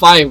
5.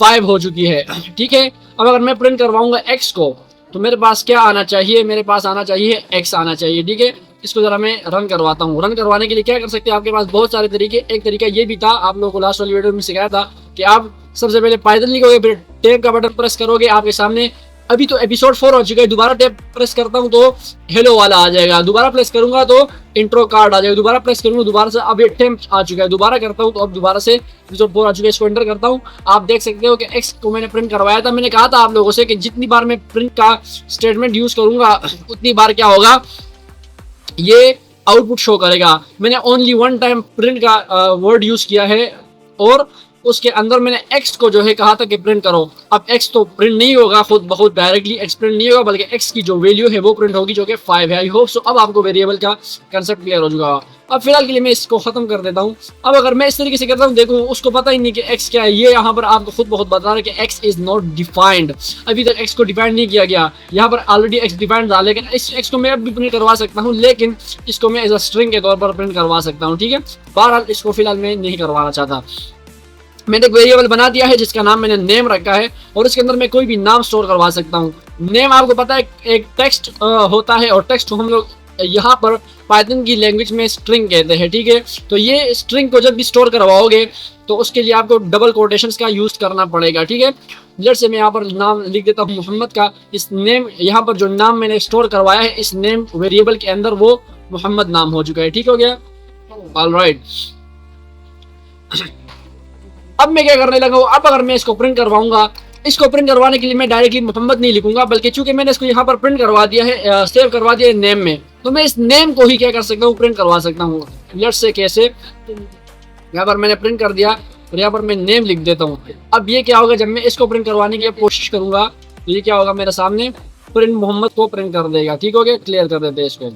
5 हो चुकी है। ठीक है, अब अगर मैं प्रिंट करवाऊंगा x को तो मेरे पास क्या आना चाहिए, मेरे पास आना चाहिए x आना चाहिए। ठीक है, इसको जरा मैं रन करवाता हूँ। रन करवाने के लिए क्या कर सकते हैं, आपके पास बहुत सारे तरीके। एक तरीका ये भी था, आप लोगों को लास्ट वाली वीडियो में सिखाया था कि आप सबसे पहले पाइथन लिखोगे, फिर टैब का बटन प्रेस करोगे, आपके सामने अभी तो एपिसोड 4 हो चुका है, दोबारा टैब प्रेस करता हूँ तो हेलो वाला आ जाएगा, दोबारा प्रेस करूंगा तो इंट्रो कार्ड आ जाएगा, दोबारा प्रेस करूंगा दोबारा से अब ये टेम्प आ चुका है, दोबारा करता हूँ तो अब दोबारा से एपिसोड 4 आ चुका है। इसको एंटर करता हूँ, आप देख सकते हो कि एक्स को मैंने प्रिंट करवाया था। मैंने कहा था आप लोगों से कि जितनी बार मैं प्रिंट का स्टेटमेंट यूज करूंगा उतनी बार क्या होगा, ये आउटपुट शो करेगा। मैंने ओनली वन टाइम प्रिंट का वर्ड यूज किया है और उसके अंदर मैंने x को जो है कहा था कि प्रिंट करो। अब x तो प्रिंट नहीं होगा खुद बहुत डायरेक्टली, x प्रिंट नहीं होगा, बल्कि x की जो वैल्यू है वो प्रिंट होगी जो कि 5 है। आई होप सो अब आपको वेरिएबल का कंसेप्ट क्लियर हो चुका। अब फिलहाल के लिए मैं इसको खत्म कर देता हूँ। अब अगर मैं इस तरीके से करता हूँ, देखो उसको पता ही नहीं कि x क्या है, ये यहाँ पर आपको खुद बहुत बता रहा है कि x इज नॉट डिफाइंड, अभी तक x को डिफाइंड नहीं किया गया। यहाँ पर ऑलरेडी x डिफाइंड था, लेकिन इस x को मैं अब भी प्रिंट करवा सकता हूँ, लेकिन इसको मैं एज अ स्ट्रिंग के तौर पर प्रिंट करवा सकता हूँ। ठीक है, बहरहाल इसको फिलहाल मैं नहीं करवाना चाहता। मैंने एक वेरिएबल बना दिया है जिसका नाम मैंने नेम रखा है और इसके अंदर मैं कोई भी नाम स्टोर करवा सकता हूँ। नेम आपको पता है एक टेक्स्ट होता है और टेक्स्ट हम लोग यहाँ पर पाइथन की लैंग्वेज में स्ट्रिंग कहते हैं। ठीक है, तो ये स्ट्रिंग को जब भी स्टोर करवाओगे तो उसके लिए आपको डबल कोटेशंस का यूज करना पड़ेगा। ठीक है, जैसे मैं यहाँ पर नाम लिख देता हूँ मोहम्मद का, इस नेम यहाँ पर जो नाम मैंने स्टोर करवाया है इस नेम वेरिएबल के अंदर वो मोहम्मद नाम हो चुका है। ठीक हो गया, ऑलराइट। अब मैं क्या करने लगा हूँ, अब अगर मैं इसको प्रिंट करवाऊंगा, इसको प्रिंट करवाने के लिए मैं डायरेक्टली मोहम्मद नहीं लिखूंगा, बल्कि चूंकि मैंने इसको यहाँ पर प्रिंट करवा दिया है, सेव करवा दिया है नेम में, तो मैं इस नेम को ही क्या कर सकता हूँ, प्रिंट करवा सकता हूँ। लेट्स से कैसे, यहाँ पर मैंने प्रिंट कर दिया और यहाँ पर मैं नेम लिख देता हूँ। अब ये क्या होगा, जब मैं इसको प्रिंट करवाने की कोशिश करूंगा तो ये क्या होगा, मेरे सामने प्रिंट मोहम्मद को प्रिंट कर देगा। ठीक हो गया, क्लियर कर देते हैं इसको,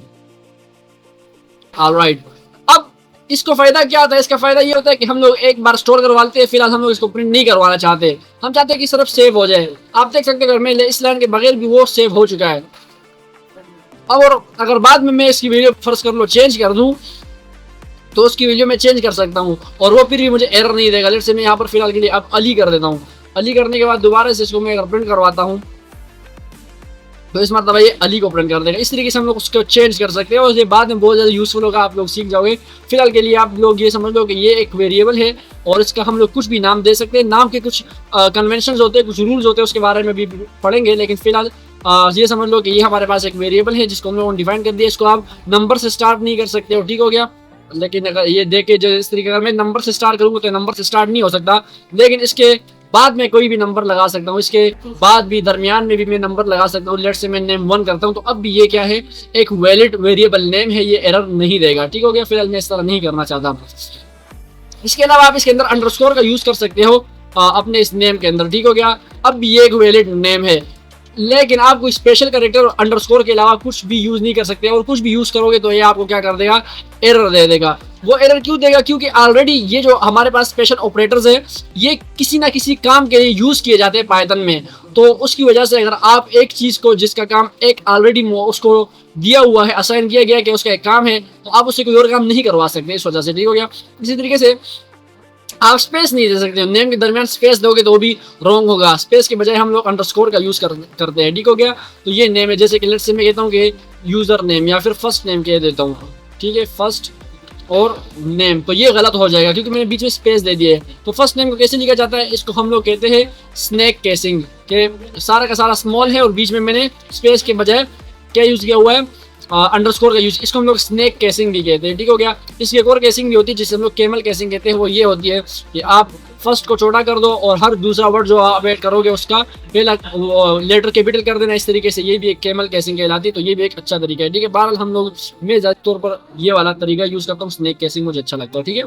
ऑलराइट। अब इसको फायदा क्या होता है, इसका फायदा ये होता है कि हम लोग एक बार स्टोर करवा लेते हैं, फिलहाल हम लोग इसको प्रिंट नहीं करवाना चाहते, हम चाहते हैं कि सिर्फ सेव हो जाए। आप देख सकते हैं मैं इस लाइन के बगैर भी वो सेव हो चुका है। अब और अगर बाद में मैं इसकी वैल्यू फर्ज कर लो चेंज कर दूं तो उसकी वैल्यू मैं चेंज कर सकता हूं और वो फिर भी मुझे एरर नहीं देगा। लेट्स से मैं यहाँ पर फिलहाल के लिए अब अली कर देता हूँ। अली करने के बाद दोबारा से इसको मैं अगर प्रिंट करवाता हूँ तो इस मतलब ये अली को प्रिंट कर देगा। इस तरीके से हम लोग उसको चेंज कर सकते हैं और ये बाद में बहुत ज़्यादा यूजफुल होगा, आप लोग सीख जाओगे। फिलहाल के लिए आप लोग ये समझ लो कि ये एक वेरिएबल है और इसका हम लोग कुछ भी नाम दे सकते हैं। नाम के कुछ कन्वेंशन होते हैं, कुछ रूल्स होते हैं, उसके बारे में भी पढ़ेंगे, लेकिन फिलहाल ये समझ लो कि ये हमारे पास एक वेरिएबल है जिसको हम लोगों ने डिफाइन कर दिया। इसको आप नंबर से स्टार्ट नहीं कर सकते हो, ठीक हो गया। लेकिन अगर ये देखे जो इस तरीके का मैं नंबर से स्टार्ट करूँगा तो नंबर से स्टार्ट नहीं हो सकता, लेकिन इसके बाद में कोई भी नंबर लगा सकता हूँ, इसके बाद भी दरमियान में भी मैं नंबर लगा सकता हूँ। लेट्स से मैं नेम 1 करता हूँ तो अब भी ये क्या है, एक वैलिड वेरिएबल नेम है, ये एरर नहीं देगा, ठीक हो गया। फिलहाल मैं इस तरह नहीं करना चाहता। इसके अलावा आप इसके अंदर अंडरस्कोर का यूज कर सकते हो अपने इस नेम के अंदर, ठीक हो गया। अब भी ये एक वैलिड नेम है, लेकिन आप कोई स्पेशल कैरेक्टर और अंडरस्कोर के अलावा कुछ भी यूज नहीं कर सकते, और कुछ भी यूज करोगे तो ये आपको क्या कर देगा, एरर दे देगा। वो एरर क्यों देगा, क्योंकि ऑलरेडी ये जो हमारे पास स्पेशल ऑपरेटर्स है ये किसी ना किसी काम के लिए यूज किए जाते हैं पाइथन में, तो उसकी वजह से अगर आप एक चीज को जिसका काम एक ऑलरेडी उसको दिया हुआ है, असाइन किया गया कि उसका एक काम है, तो आप उससे कोई और काम नहीं करवा सकते इस वजह से, ठीक हो गया। इसी तरीके से आप स्पेस नहीं दे सकते, नेम के दरमियान स्पेस दोगे तो भी रॉन्ग होगा। स्पेस के बजाय हम लोग अंडरस्कोर का यूज करते हैं, ठीक हो गया। तो ये नेम है, जैसे कि लेट्स से मैं कहता हूँ कि यूजर नेम या फिर फर्स्ट नेम कह देता हूँ, ठीक है, फर्स्ट और नेम, तो ये गलत हो जाएगा क्योंकि मैंने बीच में स्पेस दे दिया है। तो फर्स्ट नेम को कैसे लिखा जाता है, इसको हम लोग कहते हैं स्नैक केसिंग, के सारा का सारा स्मॉल है और बीच में मैंने स्पेस के बजाय क्या यूज किया हुआ है, अंडरस्कोर का यूज, इसको हम लोग स्नैक केसिंग भी कहते हैं, ठीक हो गया। इसकी एक और केसिंग भी होती है जिसे हम लोग कैमल केसिंग कहते हैं, वो ये होती है कि आप फर्स्ट को छोटा कर दो और हर दूसरा वर्ड जो आप ऐड करोगे उसका पहला लेटर कैपिटल कर देना, इस तरीके से, ये भी एक कैमल केसिंग कहलाती है। तो ये भी एक अच्छा तरीका है, ठीक है। बहरहाल हम लोग, मैं ज़्यादा तौर पर ये वाला तरीका यूज़ करता हूँ, स्नैक केसिंग मुझे अच्छा लगता है, ठीक है।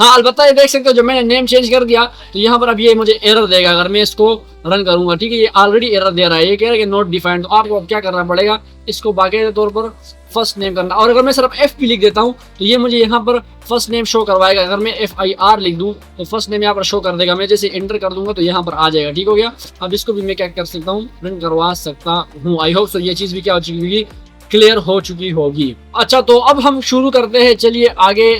हाँ, अलबत्ता ये देख सकते हो जब मैंने नेम चेंज कर दिया तो यहाँ पर अब ये मुझे एरर देगा अगर मैं इसको रन करूंगा, ठीक है। ये ऑलरेडी एरर दे रहा है, ये कह रहा है कि नॉट डिफाइंड। तो आपको अब क्या करना पड़ेगा, इसको बाकायदा तौर पर फर्स्ट नेम करना, और अगर मैं सिर्फ एफ पी लिख देता हूँ तो ये मुझे यहाँ पर फर्स्ट नेम शो करवाएगा। अगर मैं FIR लिख दूँ तो फर्स्ट नेम यहाँ पर शो कर देगा, मैं जैसे एंटर कर दूंगा तो यहाँ पर आ जाएगा, ठीक हो गया। अब इसको भी मैं क्या कर सकता हूँ, प्रिंट करवा सकता हूँ। आई होप सो ये चीज़ भी क्या हो चुकी होगी, क्लियर हो चुकी होगी। अच्छा, तो अब हम शुरू करते हैं, चलिए आगे।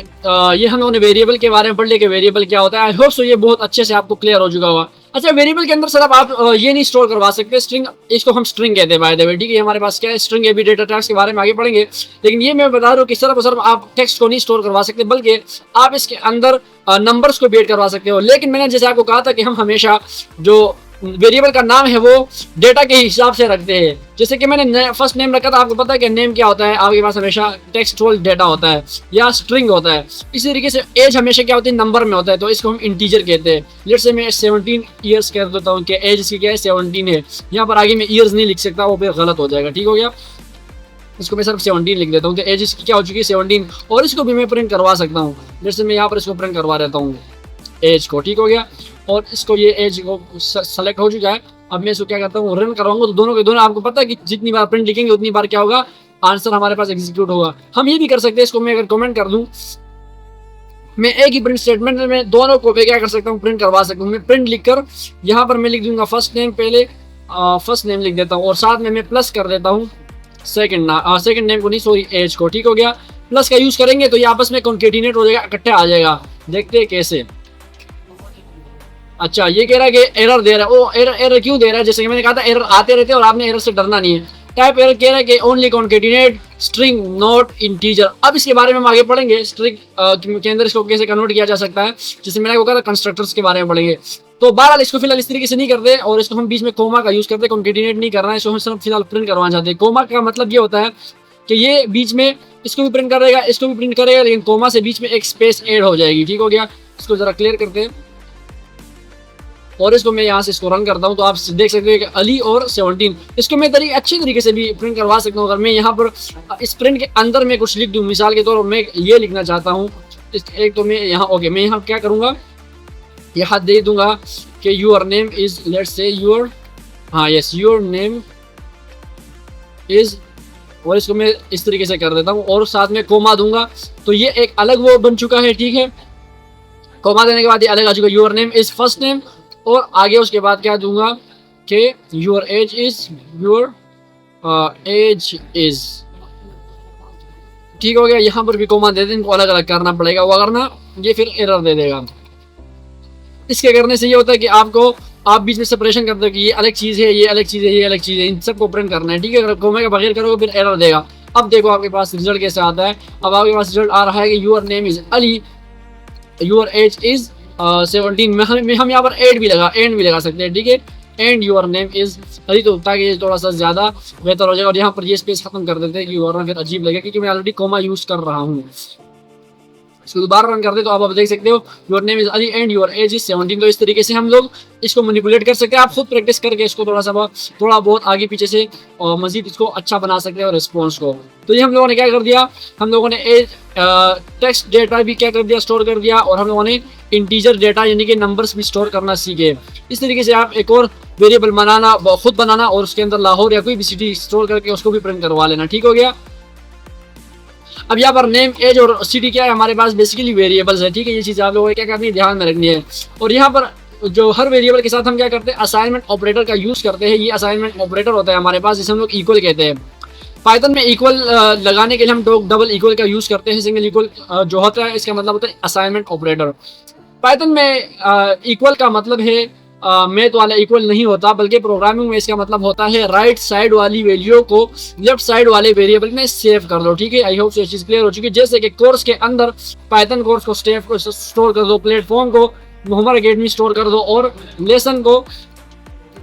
ये हम लोगों ने वेरिएबल के बारे में पढ़ लिया कि वेरिएबल क्या होता है। आई होप सो ये बहुत अच्छे से आपको क्लियर हो चुका होगा। अच्छा, वेरिएबल के अंदर सर आप ये नहीं स्टोर करवा सकते स्ट्रिंग, इसको हम स्ट्रिंग कहते हैं बाय द वे, ठीक है। हमारे पास क्या है, स्ट्रिंग है। भी डेटा टाइप्स के बारे में आगे पढ़ेंगे, लेकिन ये मैं बता रहा हूँ कि सिर्फ आप टेक्स्ट को नहीं स्टोर करवा सकते, बल्कि आप इसके अंदर नंबर्स को भी ऐड करवा सकते हो। लेकिन मैंने जैसे आपको कहा था कि हम हमेशा जो वेरिएबल का नाम है वो डेटा के हिसाब से रखते हैं। जैसे कि मैंने फर्स्ट नेम रखा था, आपको पता है कि नेम क्या होता है, आपके पास हमेशा टेक्सचुअल डेटा होता है या स्ट्रिंग होता है। इसी तरीके से एज हमेशा क्या होती है, नंबर में होता है, तो इसको हम इंटीजर कहते हैं। लेट्स से मैं 17 ईयर्स कह देता हूँ कि एज इसकी क्या है, 17 है। यहाँ पर आगे मैं ईयर्स नहीं लिख सकता, वो फिर गलत हो जाएगा, ठीक हो गया। इसको मैं सिर्फ 17 लिख देता हूँ, तो एज इसकी क्या हो चुकी है, 17। और इसको भी मैं प्रिंट करवा सकता हूँ। जैसे मैं यहाँ पर इसको प्रिंट करवा देता हूँ एज को, ठीक हो गया। और इसको ये एज को सेलेक्ट हो चुका है। अब मैं इसको क्या करता हूँ, रन करवाऊंगा, तो दोनों के दोनों आपको पता है कि जितनी बार प्रिंट लिखेंगे उतनी बार क्या होगा, आंसर हमारे पास एग्जीक्यूट होगा। हम ये भी कर सकते हैं, इसको मैं अगर कमेंट कर दूं, मैं एक ही प्रिंट स्टेटमेंट में दोनों को क्या कर सकता हूँ, प्रिंट करवा सकता हूँ। मैं प्रिंट लिखकर यहाँ पर मैं लिख दूंगा फर्स्ट नेम, पहले फर्स्ट नेम लिख देता हूँ, और साथ में मैं प्लस कर देता हूँ सेकंड नेम को, नहीं सॉरी एज को, ठीक हो गया। प्लस का यूज करेंगे तो ये आपस में कॉन्केटिनेट हो जाएगा, इकट्ठे आ जाएगा। देखते हैं कैसे। अच्छा, ये कह रहा है कि एरर दे रहा है। ओ एरर क्यों दे रहा है, जैसे कि मैंने कहा था एरर आते रहते हैं और आपने एरर से डरना नहीं है। टाइप एरर कह रहा है कि only concatenate string not integer. अब इसके बारे में हम आगे पढ़ेंगे, स्ट्रिंग के अंदर इसको कैसे कन्वर्ट किया जा सकता है, जैसे मैंने कहा था कंस्ट्रक्टर्स के बारे में पढ़ेंगे। तो बहरहाल इसको फिलहाल इस तरीके से नहीं करते, और इसको हम बीच में कोमा का यूज करते हैं, कॉन्केटिनेट नहीं करना है, इसको हम सिर्फ फिलहाल प्रिंट करवाना चाहते हैं। कोमा का मतलब ये होता है कि ये बीच में इसको भी प्रिंट करेगा, इसको भी प्रिंट करेगा, लेकिन कोमा से बीच में एक स्पेस ऐड हो जाएगी, ठीक हो गया। इसको जरा क्लियर करते हैं, और इसको मैं यहाँ से इसको रन करता हूँ, तो आप देख सकते हो कि अली और 17। इसको मैं अच्छी तरीके से भी प्रिंट करवा सकता हूँ। अगर मैं यहाँ पर इस प्रिंट के अंदर मैं कुछ लिख दूँ, मिसाल के तौर पर मैं ये लिखना चाहता हूँ, एक तो मैं यहाँ ओके, मैं यहाँ क्या करूँगा, यहाँ दे दूंगा कि your name is, let's say your, हाँ यस, योर नेम इज, और इसको मैं इस तरीके से कर देता हूँ, और साथ में कोमा दूंगा, तो ये एक अलग वो बन चुका है, ठीक है। कोमा देने के बाद ये अलग आ चुका है, your name is first name, और आगे उसके बाद क्या दूंगा कि your age is, your age is, ठीक हो गया। यहाँ पर भी कोमा दे दें, इनको अलग अलग करना पड़ेगा, वो करना ये फिर एरर दे देगा। इसके करने से ये होता है कि आपको आप बीच में सेपरेशन करते हो कि ये अलग चीज़ है, ये अलग चीज़ है, ये अलग चीज़ है, इन सबको प्रिंट करना है, ठीक है। अगर कोमे के बगैर करोगे फिर एरर देगा। अब देखो आपके पास रिजल्ट कैसे आता है। अब आपके पास रिजल्ट आ रहा है कि your name is Ali, your age is 17 में हम यहाँ पर एंड भी लगा सकते हैं, ठीक है। And your name is Ali, तो ताकि ये थोड़ा सा ज़्यादा बेहतर हो जाएगा। और यहाँ पर ये स्पेस खत्म कर देते हैं कि वरना फिर अजीब लगेगा, क्योंकि मैं ऑलरेडी कोमा यूज कर रहा हूँ। इसको दोबारा रन कर दे तो आप देख सकते हो your name is Ali and your age is 17। तो इस तरीके से हम लोग इसको मैनिपुलेट कर सकते हैं। आप खुद प्रैक्टिस करके इसको थोड़ा बहुत आगे पीछे से और मजीद इसको अच्छा बना सकते हैं और रिस्पॉन्स को। तो ये हम लोगों ने क्या कर दिया, हम लोगों ने एज टेक्स्ट डेटा भी क्या कर दिया, स्टोर कर दिया, और हम लोगों ने इंटीजर डेटा यानी कि नंबर्स भी स्टोर करना सीखे। इस तरीके से आप एक और वेरिएबल खुद बनाना और उसके अंदर लाहौर या कोई भी सिटी स्टोर करके उसको भी प्रिंट करवा लेना, ठीक हो गया। अब यहाँ पर नेम, एज और सिटी क्या है, हमारे पास बेसिकली वेरिएबल्स है, ठीक है। ये चीज़ आप लोगों को क्या करनी है, ध्यान में रखनी है। और यहाँ पर जो हर वेरिएबल के साथ हम क्या करते हैं, असाइनमेंट ऑपरेटर का यूज़ करते हैं। ये असाइनमेंट ऑपरेटर होता है हमारे पास, जिसे हम लोग इक्वल कहते हैं। पाइथन में इक्वल लगाने के लिए हम डबल इक्वल का यूज़ करते हैं। सिंगल इक्वल जो होता है इसका मतलब होता है असाइनमेंट ऑपरेटर। पाइथन में इक्वल का मतलब है मैथ वाला इक्वल नहीं होता, बल्कि प्रोग्रामिंग में इसका मतलब होता है राइट साइड वाली वैल्यू को लेफ्ट साइड वाले वेरिएबल में सेव कर दो, ठीक है। आई होप ये चीज़ क्लियर हो चुकी है। जैसे कि कोर्स के अंदर पाइथन कोर्स को स्टोर कर दो, प्लेटफॉर्म को मोहम्मद अकेडमी स्टोर कर दो, और लेसन को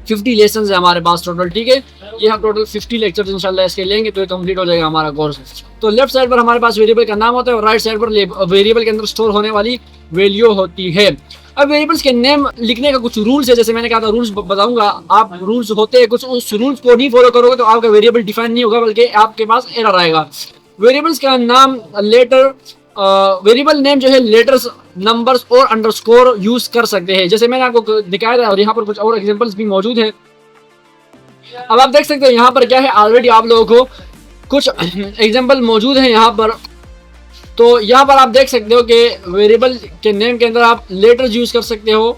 50 लेसन है हमारे पास टोटल, ठीक है। ये हम टोटल 50 लेक्चर्स इंशाल्लाह इसके लेंगे तो ये कंप्लीट हो जाएगा हमारा कोर्स। तो लेफ्ट साइड पर हमारे पास वेरिएबल का नाम होता है और राइट साइड पर वेरिएबल के अंदर स्टोर होने वाली वैल्यू होती है। अब वेरिएबल्स के नेम लिखने का कुछ रूल्स है, जैसे मैंने कहा था रूल्स बताऊंगा। आप रूल्स होते हैं कुछ, उस रूल्स को नहीं फॉलो करोगे तो आपका वेरिएबल डिफाइन नहीं होगा, बल्कि आपके पास एरर आएगा। वेरिएबल्स का नाम लेटर, वेरिएबल नेम जो है लेटर्स, नंबर्स और अंडरस्कोर यूज कर सकते हैं, जैसे मैंने आपको दिखाया था। और यहाँ पर कुछ और एग्जांपल्स भी मौजूद हैं। अब आप देख सकते हो यहाँ पर क्या है, ऑलरेडी आप लोगों को कुछ एग्जांपल मौजूद हैं यहाँ पर। तो यहाँ पर आप देख सकते हो कि वेरिएबल के नेम के अंदर आप लेटर्स यूज कर सकते हो,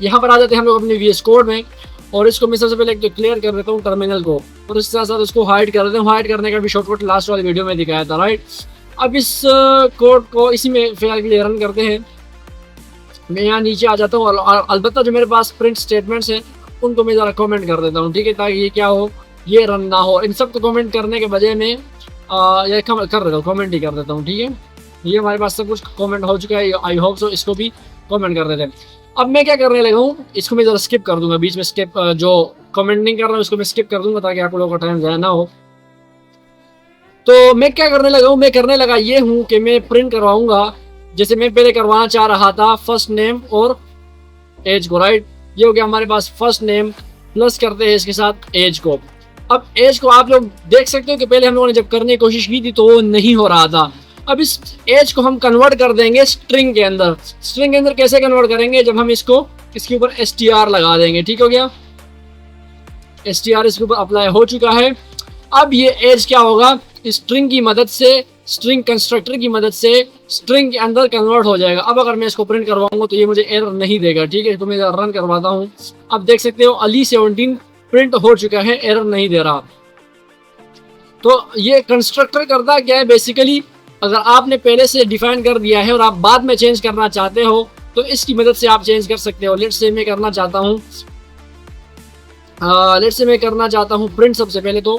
यहाँ पर आ जाते हैं हम लोग अपने VS कोड में, और इसको मैं सबसे पहले एक तो क्लियर कर देता हूँ टर्मिनल को, और इसके साथ साथ उसको हाइड कर देता हूँ। हाइड करने का भी शॉर्टकट लास्ट वाली वीडियो में दिखाया था, राइट। अब इस कोड को इसी में फिलहाल के लिए रन करते हैं। मैं यहाँ नीचे आ जाता हूँ, और अलबत्ता जो मेरे पास प्रिंट स्टेटमेंट्स हैं उनको मैं ज़रा कमेंट कर देता हूँ, ठीक है, ताकि ये क्या हो, ये रन ना हो। इन सब को कमेंट करने के बजाय मैं ये कर देता हूँ, कमेंट ही कर देता हूँ, ठीक है। ये हमारे पास सब कुछ कमेंट हो चुका है, आई होप सो इसको भी कमेंट कर देते हैं। अब मैं क्या करने लगा हूँ, इसको मैं ज़रा स्किप कर दूंगा, बीच में स्किप जो कमेंटिंग कर रहा हूँ उसको मैं स्किप कर दूंगा, ताकि आप लोगों का टाइम ज़ाया ना हो। तो मैं क्या करने लगा हूँ, मैं करने लगा ये हूँ कि मैं प्रिंट करवाऊंगा, जैसे मैं पहले करवाना चाह रहा था फर्स्ट नेम और एज को, राइट। ये हो गया हमारे पास फर्स्ट नेम, प्लस करते हैं इसके साथ एज को। अब एज को आप लोग देख सकते हो कि पहले हम लोगों ने जब करने की कोशिश की थी तो वो नहीं हो रहा था। अब इस एज को हम कन्वर्ट कर देंगे स्ट्रिंग के अंदर। स्ट्रिंग के अंदर कैसे कन्वर्ट करेंगे, जब हम इसको इसके ऊपर str लगा देंगे, ठीक हो गया। str इसके ऊपर अप्लाई हो चुका है। अब ये एज क्या होगा, स्ट्रिंग की मदद से, स्ट्रिंग कंस्ट्रक्टर की मदद से स्ट्रिंग के अंदर कन्वर्ट हो जाएगा। अब अगर मैं इसको प्रिंट करवाऊंगा तो ये मुझे एरर नहीं देगा, ठीक है। तो मैं रन करवाता हूँ। अब देख सकते हो अली 17 प्रिंट हो चुका है, एरर नहीं दे रहा। तो ये कंस्ट्रक्टर करता क्या है बेसिकली, अगर आपने पहले से डिफाइन कर दिया है और आप बाद में चेंज करना चाहते हो तो इसकी मदद से आप चेंज कर सकते हो। लेट्स से मैं करना चाहता हूँ, प्रिंट। सबसे पहले तो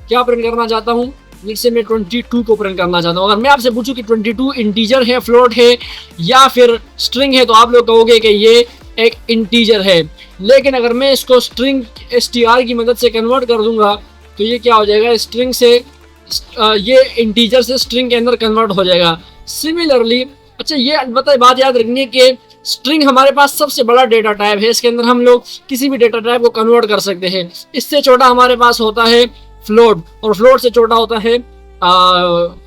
क्या प्रिंट करना चाहता हूँ, लेट्स से मैं 22 को प्रिंट करना चाहता हूँ। अगर मैं आपसे पूछूं कि 22 इंटीजर है, फ्लोट है या फिर स्ट्रिंग है, तो आप लोग कहोगे कि ये एक इंटीजर है। लेकिन अगर मैं इसको स्ट्रिंग str की मदद से कन्वर्ट कर दूंगा तो ये क्या हो जाएगा, स्ट्रिंग से ये इंटीजर से स्ट्रिंग के अंदर कन्वर्ट हो जाएगा। सिमिलरली, अच्छा ये बात याद रखनी है कि स्ट्रिंग हमारे पास सबसे बड़ा डेटा टाइप है। इसके अंदर हम लोग किसी भी डेटा टाइप को कन्वर्ट कर सकते हैं। इससे छोटा हमारे पास होता है फ्लोट, और फ्लोट से छोटा होता है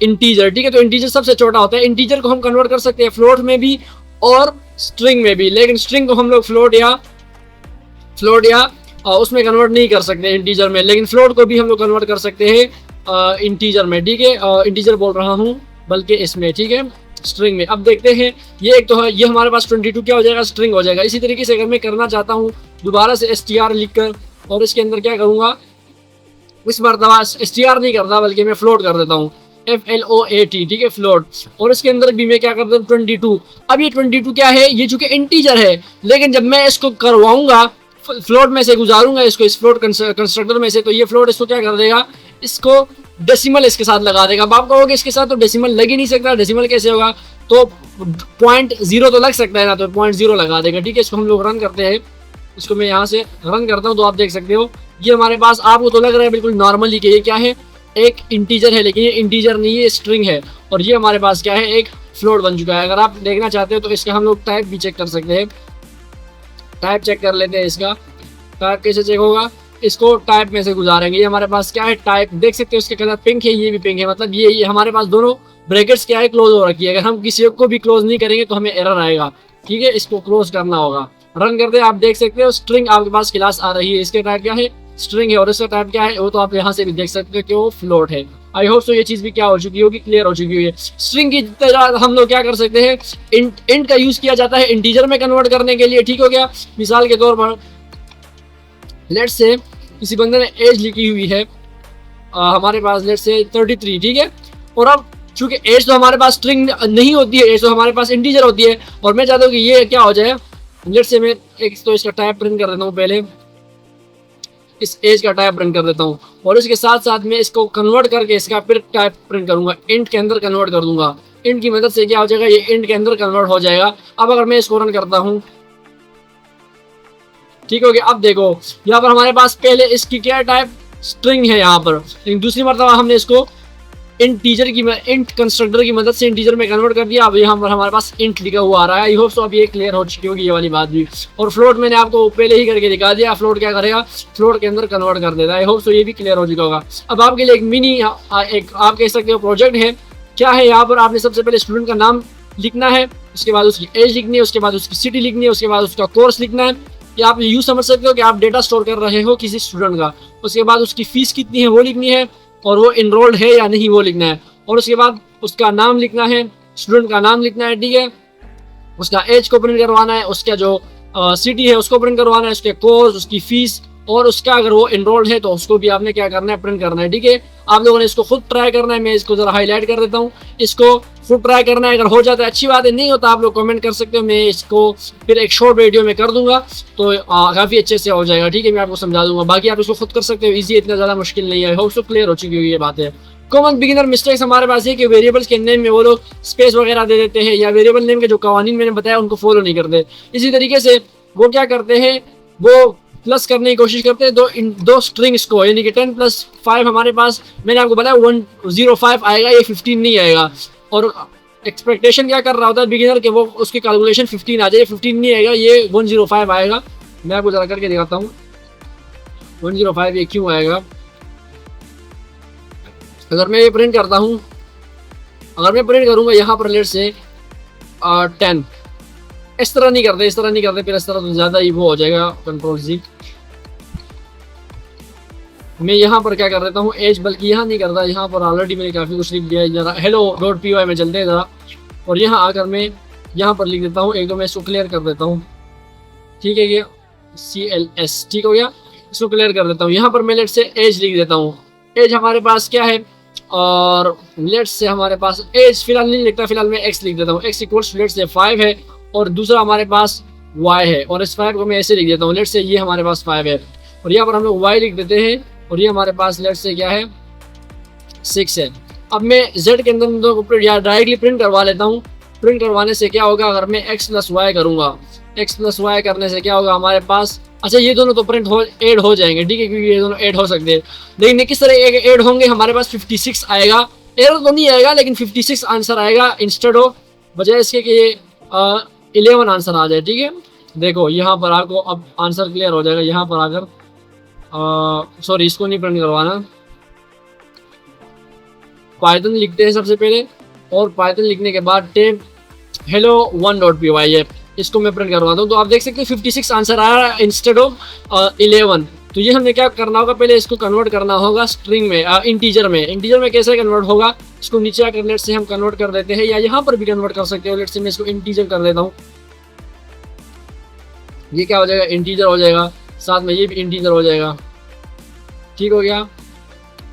इंटीजर, ठीक है। तो इंटीजर सबसे छोटा होता है। इंटीजर को हम कन्वर्ट कर सकते हैं फ्लोट में भी और स्ट्रिंग में भी, लेकिन स्ट्रिंग को हम लोग फ्लोट या उसमें कन्वर्ट नहीं कर सकते इंटीजर में, लेकिन फ्लोट को भी हम लोग कन्वर्ट कर सकते हैं इंटीजर में, ठीक है। इंटीजर बोल रहा हूँ बल्कि इसमें, ठीक है, स्ट्रिंग में। अब देखते हैं, ये एक तो है, ये हमारे पास 22 क्या हो जाएगा, स्ट्रिंग हो जाएगा। इसी तरीके से अगर मैं करना चाहता हूँ दोबारा से str लिखकर, और इसके अंदर क्या करूँगा, इस मरतबा str नहीं करता बल्कि मैं फ्लोट कर देता हूँ, FLOAT, ठीक है, फ्लोट। और इसके अंदर भी मैं क्या करता हूँ 22। अब ये 22 क्या है, ये चूंकि इंटीजर है, लेकिन जब मैं इसको करवाऊंगा फ्लोट में से गुजारूंगा इसको, इस फ्लोट कंस्ट्रक्टर में से, तो ये फ्लोट इसको क्या कर देगा, इसको डेसिमल इसके साथ लगा देगा। अब आप कहोगे इसके साथ तो डेसिमल लग ही नहीं सकता, डेसिमल कैसे होगा, तो 0.0 तो लग सकता है ना, तो 0.0 लगा देगा, ठीक है। इसको हम लोग रन करते हैं। इसको मैं यहाँ से रन करता हूँ तो आप देख सकते हो ये हमारे पास, आपको तो लग रहा है बिल्कुल नॉर्मली कि ये क्या है, एक इंटीजर है, लेकिन ये इंटीजर नहीं है, स्ट्रिंग है। और ये हमारे पास क्या है, एक फ्लोट बन चुका है। अगर आप देखना चाहते हो तो इसका हम लोग टाइप भी चेक कर सकते हैं। टाइप चेक कर लेते हैं। इसका टाइप कैसे चेक होगा, इसको टाइप में से गुजारेंगे। ये हमारे पास क्या है, टाइप देख सकते हो, इसका कलर पिंक है, ये भी पिंक है, मतलब ये हमारे पास दोनों ब्रैकेट्स क्या है, क्लोज हो रखी है। अगर हम किसी को भी क्लोज नहीं करेंगे तो हमें एरर आएगा, ठीक है। इसको क्लोज करना होगा। रन करते हैं, आप देख सकते हो स्ट्रिंग आपके पास क्लास आ रही है। इसके टाइप क्या है, स्ट्रिंग है, और इसका टाइप क्या है, वो तो आप यहाँ से भी देख सकते हो कि वो फ्लोट है। आई होप सो ये चीज़ भी क्या हो चुकी होगी, क्लियर हो चुकी है। स्ट्रिंग की तरह हम लोग क्या कर सकते हैं, इंट का यूज़ किया जाता है इंटीजर में कन्वर्ट करने के लिए, ठीक हो गया। मिसाल के तौर पर लेट्स से किसी बंदे ने एज लिखी हुई है हमारे पास, लेट्स से 33, ठीक है। और अब चूंकि एज तो हमारे पास स्ट्रिंग नहीं होती है, एज तो हमारे पास इंटीजर होती है, और मैं चाहता हूँ कि ये क्या हो जाए, लेट्स से मैं एक तो इसका टाइप प्रिंट कर देता हूँ, पहले इस एज का टाइप प्रिंट कर देता हूँ, और इसके साथ साथ मैं इसको कन्वर्ट करके इसका फिर टाइप प्रिंट करूँगा, इंट के अंदर कन्वर्ट कर दूंगा। इंट की मदद से क्या हो जाएगा, ये इंट के अंदर कन्वर्ट हो जाएगा। अब अगर मैं इसको रन करता हूँ, ठीक हो गया। अब देखो यहाँ पर हमारे पास पहले इसकी क्या टाइप, स्ट्रिंग है यहाँ पर, लेकिन दूसरी मरतबा हमने इसको इंटीजर की इंट कंस्ट्रक्टर की मदद से इंटीजर में कन्वर्ट कर दिया। अब यहाँ पर हमारे पास इंट लिखा हुआ आ रहा है। आई होप सो अब ये क्लियर हो चुकी होगी ये वाली बात भी। और फ्लोट मैंने आपको पहले ही करके दिखा दिया, फ्लोट क्या करेगा, फ्लोट के अंदर कन्वर्ट कर देता है। आई होप सो ये भी क्लियर हो चुका होगा। अब आपके लिए एक मिनी एक आप कह सकते हो प्रोजेक्ट है। क्या है, यहाँ पर आपने सबसे पहले स्टूडेंट का नाम लिखना है, उसके बाद उसकी एज लिखनी है, उसके बाद उसकी सिटी लिखनी है, उसके बाद उसका कोर्स लिखना है। या आप यूँ समझ सकते हो कि आप डेटा स्टोर कर रहे हो किसी स्टूडेंट का। उसके बाद उसकी फीस कितनी है वो लिखनी है, और वो इनरोल्ड है या नहीं वो लिखना है। और उसके बाद उसका नाम लिखना है, स्टूडेंट का नाम लिखना है, ठीक है। उसका एज को प्रिंट करवाना है, उसका जो सिटी है उसको प्रिंट करवाना है, उसके कोर्स, उसकी फीस और उसका अगर वो एनरोल्ड है तो उसको भी आपने क्या करना है, प्रिंट करना है। ठीक है, आप लोगों ने इसको खुद ट्राई करना है। मैं इसको जरा हाईलाइट कर देता हूँ, इसको खुद ट्राई करना है। अगर हो जाता है अच्छी बात है, नहीं होता आप लोग कमेंट कर सकते हो, मैं इसको फिर एक शॉर्ट वीडियो में कर दूंगा तो काफ़ी अच्छे से हो जाएगा। ठीक है, मैं आपको समझा दूंगा, बाकी आप इसको खुद कर सकते हो, ईजी, इतना ज़्यादा मुश्किल नहीं है। होप सो क्लियर हो चुकी हुई ये बात है। कॉमन बिगिनर मिस्टेक्स हमारे पास है कि वेरिएबल्स के नेम में वो लोग स्पेस वगैरह दे देते हैं या वेरिएबल नेम के जो कवानीन मैंने बताया उनको फॉलो नहीं करते। इसी तरीके से वो क्या करते हैं, वो प्लस करने की कोशिश करते हैं दो स्ट्रिंग्स को, यानी कि 10 + 5 हमारे पास मैंने आपको बताया 105 आएगा, ये 15 नहीं आएगा। और एक्सपेक्टेशन क्या कर रहा होता है बिगिनर के, वो उसकी कैलकुलेशन 15 आ जाए, 15 नहीं आएगा, ये 105 आएगा। मैं आपको जरा करके दिखाता हूँ 105 ये क्यों आएगा। अगर मैं ये प्रिंट करता हूँ, अगर मैं प्रिंट करूँगा यहाँ पर लेट से 10, इस तरह नहीं करते, इस तरह नहीं करते, फिर इस तरह तो ज़्यादा ही वो हो जाएगा। कंट्रोल Z, मैं यहाँ पर क्या कर देता हूँ एज, बल्कि यहाँ नहीं करता, यहाँ पर ऑलरेडी मैंने काफ़ी कुछ लिख दिया है। जरा hello.py में चलते हैं ज़रा, और यहाँ आकर मैं यहाँ पर लिख देता हूँ, एक दो मैं इसको क्लियर कर देता हूँ। ठीक है, ये CLS ठीक हो गया, इसको क्लियर कर देता हूँ। यहाँ पर मैं लेट से एज लिख देता हूँ। एज हमारे पास क्या है, और लेट से हमारे पास एज फिलहाल नहीं लिखता, फिलहाल मैं x लिख देता हूँ। x इक्वल्स लेट से 5 है और दूसरा हमारे पास y है, और इस 5 को मैं ऐसे लिख देता हूँ, लेट से ये हमारे पास 5 है और यहाँ पर हम लोग y लिख देते हैं, और ये हमारे पास लेट से क्या है 6 है। अब मैं z के अंदर या डायरेक्टली प्रिंट करवा लेता हूँ। प्रिंट करवाने से क्या होगा, अगर मैं x + y करूँगा, x + y करने से क्या होगा हमारे पास, अच्छा ये दोनों तो प्रिंट ऐड हो जाएंगे। ठीक है, क्योंकि ये दोनों ऐड हो सकते हैं, लेकिन किस तरह ऐड होंगे, हमारे पास 56 आएगा। एरर तो नहीं आएगा लेकिन 56 आंसर आएगा इंस्टेड ऑफ, बजाय इसके कि ये 11 आंसर आ जाए। ठीक है, देखो यहाँ पर आपको अब आंसर क्लियर हो जाएगा। यहाँ पर आकर सॉरी इसको नहीं प्रिंट करवाना, पाइथन लिखते हैं सबसे पहले, और पाइथन लिखने के बाद टेप hello1.py है, इसको मैं प्रिंट करवाता हूँ। तो आप देख सकते हैं 56 आंसर आ रहा है इंस्टेड ऑफ 11। तो ये हमने क्या करना होगा, पहले इसको कन्वर्ट करना होगा स्ट्रिंग में, इंटीजर में। इंटीजर में कैसे कन्वर्ट होगा, इसको नीचे आकर लेट से हम कन्वर्ट कर देते हैं, या यहाँ पर भी कन्वर्ट कर सकते हो। लेट से मैं इसको इंटीजर कर देता हूँ, ये क्या हो जाएगा इंटीजर हो जाएगा, साथ में ये भी इंटीजर हो जाएगा। ठीक हो गया,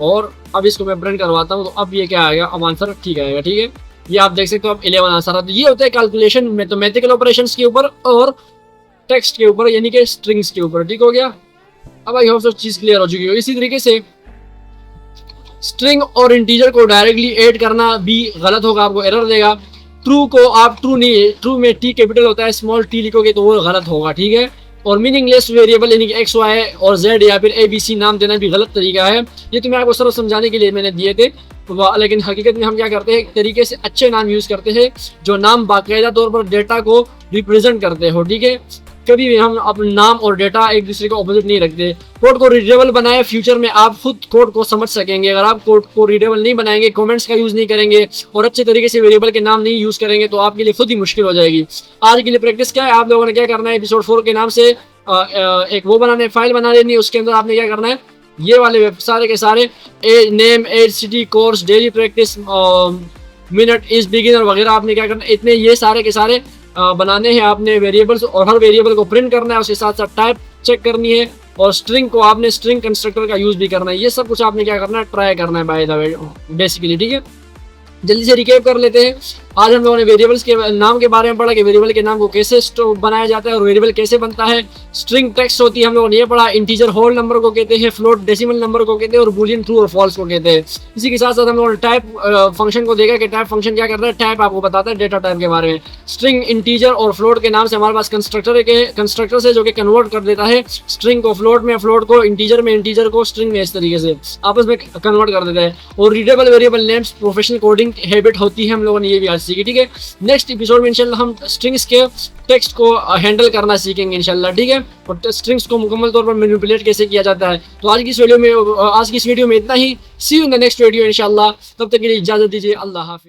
और अब इसको मैं प्रिंट करवाता हूँ, तो अब ये क्या आएगा, अब आंसर ठीक आएगा। ठीक है, ये आप देख सकते हो अब 11 आंसर आता है। ये होता है कैलकुलेशन मैथमेटिकल ऑपरेशंस के ऊपर और टेक्स्ट के ऊपर, यानी कि स्ट्रिंग्स के ऊपर। ठीक हो गया, अब आई होप सो चीज क्लियर हो चुकी हो। इसी तरीके से स्ट्रिंग और इंटीजर को डायरेक्टली ऐड करना भी गलत होगा, आपको एरर देगा। ट्रू को आप ट्रू नहीं, ट्रू में टी कैपिटल होता है, स्मॉल टी लिखोगे तो वो गलत होगा। ठीक है, और मीनिंगलेस वेरिएबल यानी कि x, y और z या फिर ABC नाम देना भी गलत तरीका है। ये तो मैं आपको सिर्फ समझाने के लिए मैंने दिए थे, लेकिन हकीकत में हम क्या करते हैं, एक तरीके से अच्छे नाम यूज़ करते हैं, जो नाम बाकायदा तौर पर डेटा को रिप्रेजेंट करते हो। ठीक है, कभी भी हम अपने नाम और डेटा एक दूसरे को ऑपोजिट नहीं रखते। कोड को रीडेबल बनाए, फ्यूचर में आप खुद कोड को समझ सकेंगे। अगर आप कोड को रीडेबल नहीं बनाएंगे, कमेंट्स का यूज़ नहीं करेंगे और अच्छे तरीके से वेरिएबल के नाम नहीं यूज़ करेंगे, तो आपके लिए खुद ही मुश्किल हो जाएगी। आज के लिए प्रैक्टिस क्या है, आप लोगों ने क्या करना है, एपिसोड 4 के नाम से एक वो बनाने, फाइल बना लेनी है। उसके अंदर आपने क्या करना है, ये वाले सारे के सारे name, age, city, course, daily practice, minute, is, beginner वगैरह आपने क्या करना है, इतने ये सारे के सारे बनाने हैं आपने वेरिएबल्स, और हर वेरिएबल को प्रिंट करना है, उसके साथ साथ टाइप चेक करनी है, और स्ट्रिंग को आपने स्ट्रिंग कंस्ट्रक्टर का यूज़ भी करना है। ये सब कुछ आपने क्या करना है, ट्राई करना है बाय द वे बेसिकली। ठीक है, जल्दी से रिकैप कर लेते हैं। आज हम लोगों ने वेरिएबल्स के नाम के बारे में पढ़ा कि वेरिएबल के नाम को कैसे बनाया जाता है और वेरिएबल कैसे बनता है। स्ट्रिंग टेक्स्ट होती है, हम लोगों ने ये पढ़ा। इंटीजर होल नंबर को कहते हैं, फ्लोट डेसिमल नंबर को कहते हैं, और बूलियन ट्रू और फॉल्स को कहते हैं। इसी के साथ साथ हम लोगों ने टाइप फंक्शन को देखा कि टाइप फंक्शन क्या करता है, टाइप आपको बताता है डेटा टाइप के बारे में। स्ट्रिंग, इंटीजर और फ्लोट के नाम से हमारे पास कंस्ट्रक्टर है जो कि कन्वर्ट कर देता है स्ट्रिंग को फ्लोट में, फ्लोट को इंटीजर में, इंटीजर को स्ट्रिंग में, इस तरीके से आपस में कन्वर्ट कर देता है। और readable variable names professional coding habit होती है, हम लोगों ने ये भी आज सीखी। ठीक है, नेक्स्ट एपिसोड में इंशाल्लाह हम स्ट्रिंग्स के टेक्स्ट को हैंडल करना सीखेंगे इंशाल्लाह। ठीक है, और स्ट्रिंग्स को मुकम्मल तौर पर मैनिपुलेट कैसे किया जाता है। तो आज की इस वीडियो में इतना ही। See you in the next video इंशाल्लाह। तब तक के लिए इजाजत दीजिए, अल्लाह हाफिज़।